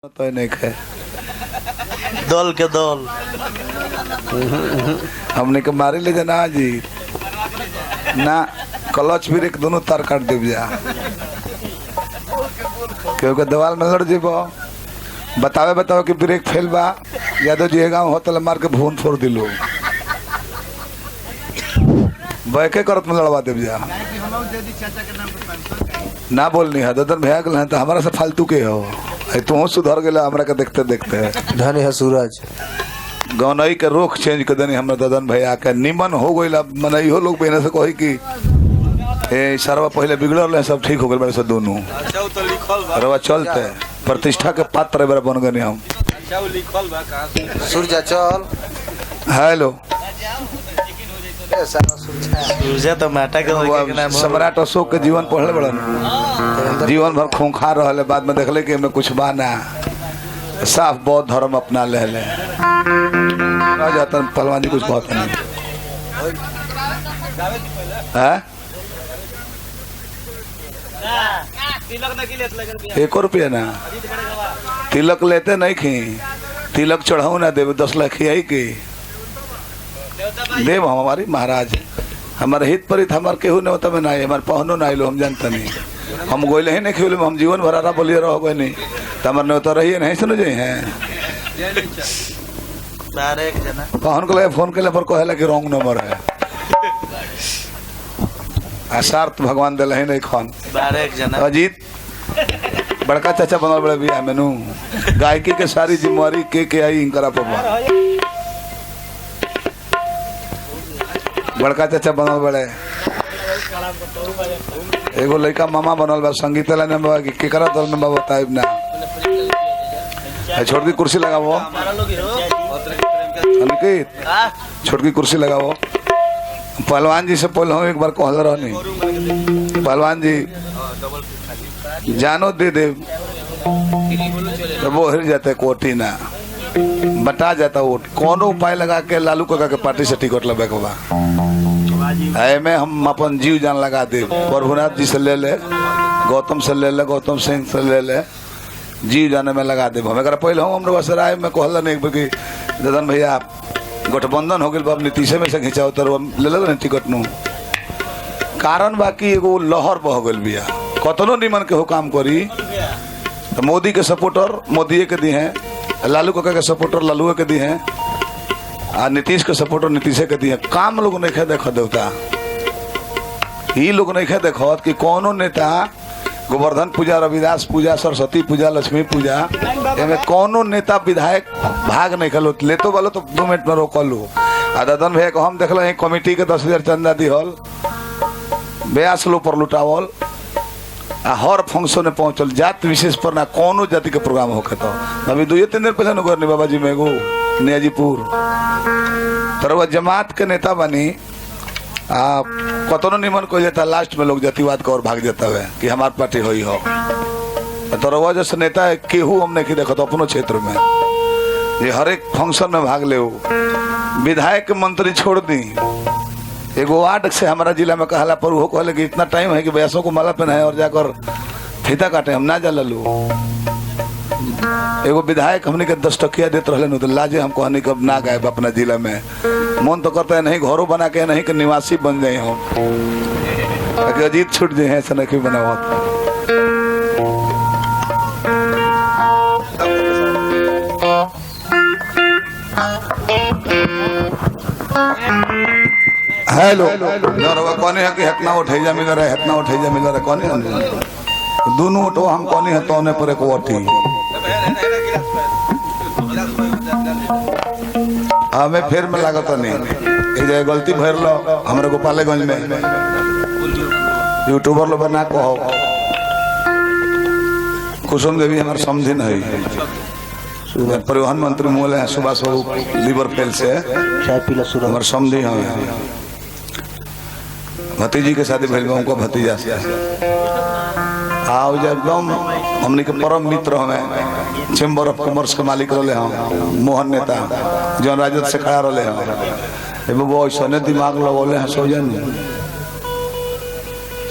तो नहीं खे दल के दल हमने के मारी ले ना जी ना क्लच भी एक दोनों तार काट दे जा क्योंकि दीवार में लड़ जीबो बतावे बताओ कि ब्रेक फेल बा यादव जी गाँव होतल मार के भून फोड़ दिलो बैके करत में लड़वा दे जा ना बोलनी है ददन भैया गल तो हमारा से फालतू के हो तू सुधर गया हमरा के देखते देखते धनी है सूरज गौनई के रोक चेंज कर देनी हमरा ददन भैया के निमन हो गई मन इहो लोग बहने से कही कि ए सरवा पहले बिगड़ल रहे सब ठीक हो गए मेरे से दोनों रवा चलते प्रतिष्ठा के पात्र बन गए हम सूरज चल हेलो सूरज तो माटा के सम्राट अशोक के जीवन पढ़ले बड़न जीवन भर खूंखार रहले बाद में देखले कि में कुछ बा ना साफ बौद्ध धर्म अपना ले जाता पहलवान जी कुछ बहुत नहीं है 1 रुपया ना तिलक लेते नहीं खी तिलक चढ़ाऊ ना देव 10 लाख आई की देव हम हमारी महाराज हमारे हित परित हमारे केहू नहीं होता में ना हमारे पहनो ना लो हम जानता नहीं हम गोले ही नहीं खेले हम जीवन भर आरा बोलिए रहो गए नहीं तो हमारे नहीं होता रहिए नहीं सुनो जाए हैं पहन को फोन के लिए पर कहला कि रॉन्ग नंबर है आसार्थ भगवान दिल ही नहीं खान अजीत बड़का चाचा बनल बड़े बिया मेनू गायकी के सारी जिम्मेवारी के आई इनकरा पपा बड़का चाचा बनल बड़े एगो लड़का मामा बनल बा संगीत लाइन में बाबा के करा दल में बाबा बताइब ना छोड़ की कुर्सी लगावो अनिकेत छोड़ की कुर्सी लगावो पहलवान जी से पहले एक बार कहल रहनी पहलवान जी जानो दे दे तो वो हिल जाते कोटी ना बटा जाता वोट कौन उपाय लगा के लालू काका के पार्टी से टिकट लगे के बा में हम अपन जीव जान लगा दे प्रभुनाथ जी से ले ले गौतम से ले ले गौतम सिंह से ले ले जीव जाने में लगा दे हम पहले हम हमरे राय में कहल नहीं कि ददन भैया गठबंधन हो गए नीतीश में से खिंचाओ तो ले ले टिकट नु कारण बाकी एगो लहर बह गल बिया कतनो निमन के हो काम करी तो मोदी के सपोर्टर मोदी के दी हैं लालू काका के सपोर्टर लालू के दी हैं आ नीतीश के सपोर्टर नीतीश के दी हैं काम लोग नहीं खे देख देवता ये लोग नहीं खे देखत कि कौनो नेता गोवर्धन पूजा रविदास पूजा सरस्वती पूजा लक्ष्मी पूजा एमे कौनो नेता विधायक भाग नहीं खलो लेतो वालो तो 2 मिनट में रोकलू आ ददन भैया को हम देखल कमेटी के 10,000 चंदा दिहल 82 लो पर लुटावल आ हर फंक्शन में पहुंचल जात विशेष पर ना कोनो जाति के प्रोग्राम होके तो अभी 2-3 दिन पहले नगर बाबा जी में एगो नियाजीपुर तर वह जमात के नेता बनी कतनो निमन को जाता लास्ट में लोग जातिवाद का और भाग जाता है कि हमार पार्टी होई हो तो रवा जैसे नेता है केहू हमने की देखो तो अपनो क्षेत्र में ये हर एक फंक्शन में भाग ले विधायक मंत्री छोड़ दी एगो वार्ड से हमारा जिला में कहला पर वो कहले कि इतना टाइम है कि भैंसों को माला पहनाए और जाकर फीता काटे हम ना जा लू एगो विधायक हमने के 10 टकिया देते रहे तो लाजे हम कहने कब ना गए अपना जिला में मन तो करता है नहीं घरों बना के नहीं कि निवासी बन जाए हम अजीत छूट जाए ऐसा नहीं बना हुआ हेलो कौन है कि हतना उठैजा मिल रहा है हतना उठैजा मिल रहा है कौन है दोनों उठो हम कौन है तो पर एक वोटी हमें फिर में लागत नहीं एक गलती भर लो हमारे गोपालगंज में यूट्यूबर लोग बना कहो कुसुम देवी हमारे समझी नहीं परिवहन मंत्री मोल है सुभाष बाबू लीवर फेल से हमारे समझी हम भतीजी के शादी भैल उनको भतीजा से आओ एकदम हमने के परम मित्र हमें चेम्बर ऑफ कॉमर्स के मालिक रहे हम मोहन नेता जो राजद से खड़ा रहे हम वो ऐसा दिमाग लगौले हैं सौजन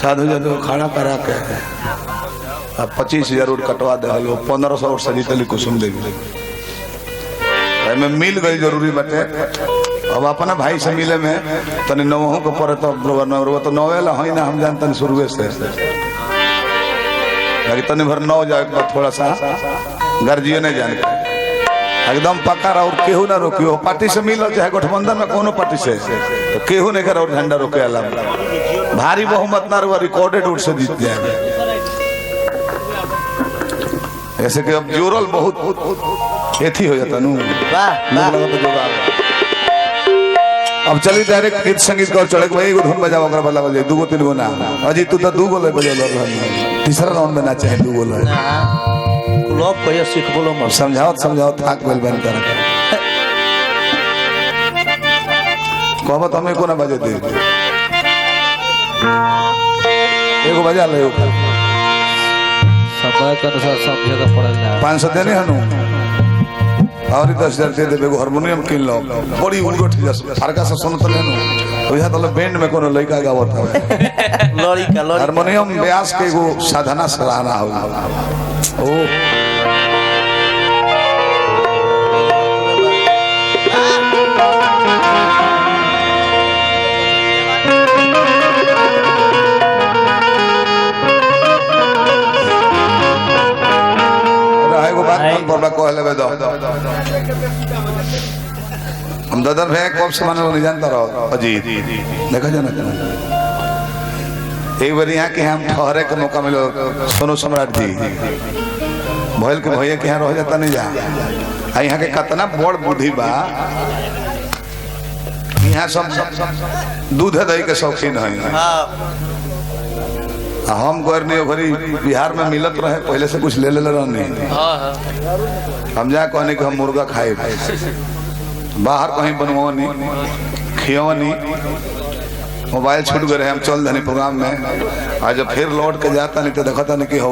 साधु जादू खड़ा करा के 25,000 वोट कटवा दे 1500 वोट से जीतली कुसुम देवी में मिल गई जरूरी बटे। अब अपना भाई से मिले में तनी नवहू को पड़े तो नवेला है ना हम जानते शुरुए से तनी भर नौ जाए थोड़ा सा गर्जियो नहीं जान एकदम पक्का और केहू ना रोकियो पार्टी से मिलो चाहे गठबंधन में कोनो पार्टी से तो केहू नहीं कर और झंडा रोके अला भारी बहुमत ना रुआ रिकॉर्डेड वोट से जीत जाए। ऐसे कि अब जोरल बहुत एथी हो जाता नू अब चली डायरेक्ट गीत संगीत का चढ़क भाई एगो धुन बजाओ ओकरा बदला बजे दूगो तीन गो ना अजी तू तो दूगो ले बजे तीसरा राउंड में ना चाहे दूगो ले लोग कहियो सीख बोलो मत समझाओ थाक बेल बन कर कहबत हमें को ना बजे दे एगो बजा ले समय के अनुसार सब जगह पड़ल ना 500 देने हनु और 10,000 दे देबे एगो हारमोनियम किन लो बड़ी उलगट फरका से सुनत लेनु ओइहा तो बैंड में कोनो लड़का गावत है लड़का हारमोनियम व्यास के एगो साधना सराहना हो ओ हम दादर भाई कब से माने नहीं जानता रहो अजीत देखा जाना एक बार यहाँ के हम ठहरे के मौका मिलो सोनू सम्राट जी भैल के भैया के यहाँ रह जाता नहीं जा यहाँ के कितना बड़ बुद्धि बा यहाँ सब दूध दही के शौकीन है हम करनी घरी बिहार में मिलत रहे पहले से कुछ ले रहनी हम जा कहने कि हम मुर्गा खाए बाहर कहीं बनवानी खियवनी मोबाइल छूट गए हम चल धनी प्रोग्राम में आज फिर लौट के जाता नहीं तो देखता नहीं कि हो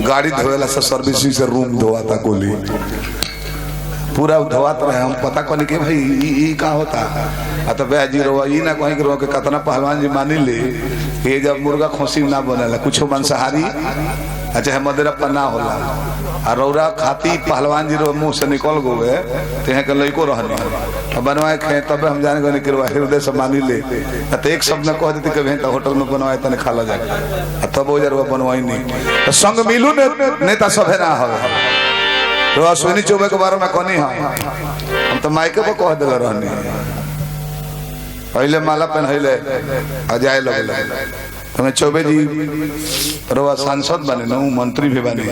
गाड़ी धोएला से सर्विसिंग से रूम धोआता गोली पूरा धोआत रहे हम पता कहने कि भाई ये का होता तो जी रो ना कहीं रो के कितना पहलवान जी मानी ली ये जब मुर्गा खोसी ना बनेला कुछ मांसाहारी अच्छा मदिरा पन्ना होला और रौरा खाती पहलवान जी रो मुंह से निकल गए तो यहाँ के लड़को रहनी बनवाए खे तब हम जाने गए कि हृदय से मानी ले तो एक शब्द में कह देती कभी तो होटल में बनवाए तने खा ला जाए तब वो जरूर बनवाई नहीं तो संग मिलू नेता सभे ना हो तो अश्विनी चौबे के बारे में कहनी हम तो मायके पर कह दिल रहनी पहले माला पहनले अजाए लगल हमें चौबे जी रोआ सांसद बने न मंत्री भी बने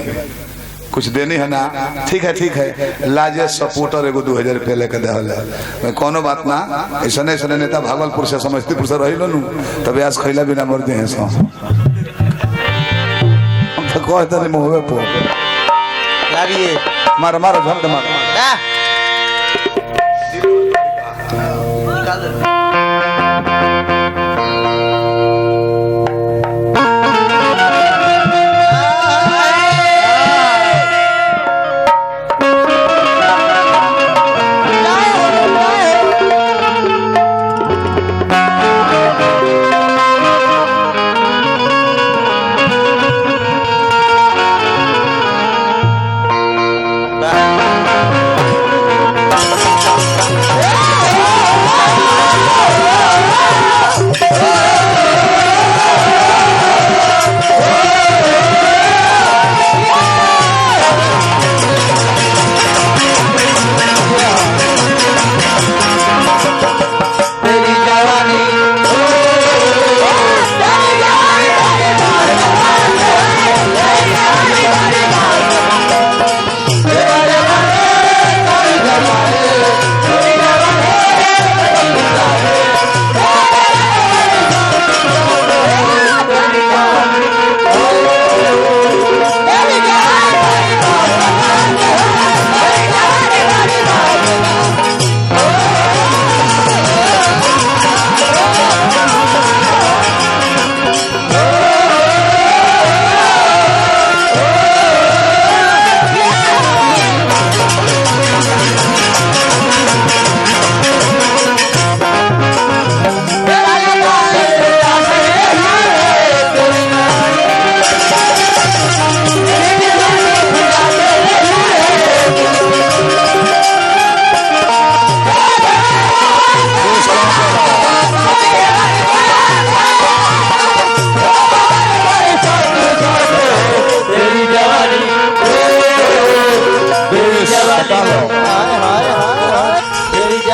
कुछ देनी है ना ठीक है लाजे सपोर्टर एगो 2,000 रुपया लेके दे कोनो बात ना ऐसा नेता भागलपुर से समस्तीपुर से रही नु तब आज खैला बिना मर दे हम तो कहते नहीं मुँह पे मारो मारो झमक मारो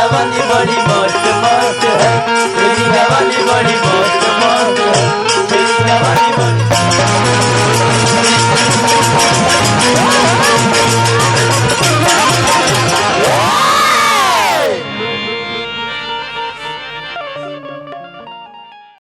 जवानी बड़ी मस्त मस्त है, मेरी जवानी बड़ी मस्त मस्त है, मेरी जवानी बड़ी